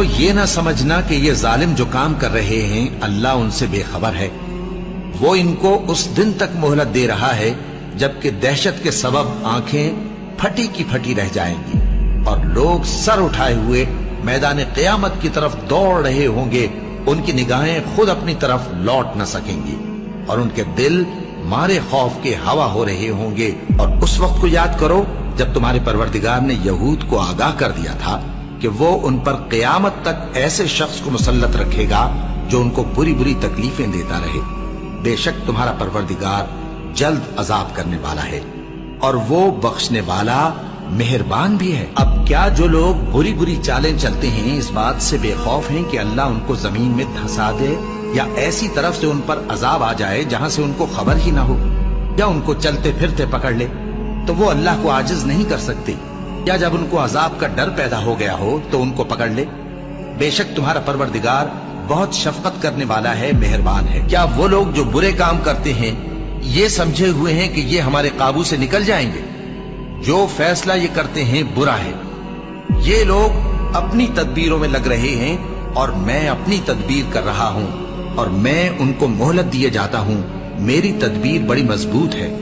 مومنو یہ نہ سمجھنا کہ یہ ظالم جو کام کر رہے ہیں اللہ ان سے بے خبر ہے، وہ ان کو اس دن تک مہلت دے رہا ہے جبکہ دہشت کے سبب آنکھیں پھٹی کی پھٹی رہ جائیں گی اور لوگ سر اٹھائے ہوئے میدان قیامت کی طرف دوڑ رہے ہوں گے، ان کی نگاہیں خود اپنی طرف لوٹ نہ سکیں گی اور ان کے دل مارے خوف کے ہوا ہو رہے ہوں گے۔ اور اس وقت کو یاد کرو جب تمہارے پروردگار نے یہود کو آگاہ کر دیا تھا کہ وہ ان پر قیامت تک ایسے شخص کو مسلط رکھے گا جو ان کو بری بری تکلیفیں دیتا رہے۔ بے شک تمہارا پروردگار جلد عذاب کرنے والا ہے اور وہ بخشنے والا مہربان بھی ہے۔ اب کیا جو لوگ بری بری چالیں چلتے ہیں اس بات سے بے خوف ہیں کہ اللہ ان کو زمین میں دھسا دے یا ایسی طرف سے ان پر عذاب آ جائے جہاں سے ان کو خبر ہی نہ ہو، یا ان کو چلتے پھرتے پکڑ لے تو وہ اللہ کو عاجز نہیں کر سکتے، یا جب ان کو عذاب کا ڈر پیدا ہو گیا ہو تو ان کو پکڑ لے؟ بے شک تمہارا پروردگار بہت شفقت کرنے والا ہے، مہربان ہے۔ کیا وہ لوگ جو برے کام کرتے ہیں یہ سمجھے ہوئے ہیں کہ یہ ہمارے قابو سے نکل جائیں گے؟ جو فیصلہ یہ کرتے ہیں برا ہے۔ یہ لوگ اپنی تدبیروں میں لگ رہے ہیں اور میں اپنی تدبیر کر رہا ہوں، اور میں ان کو مہلت دیے جاتا ہوں، میری تدبیر بڑی مضبوط ہے۔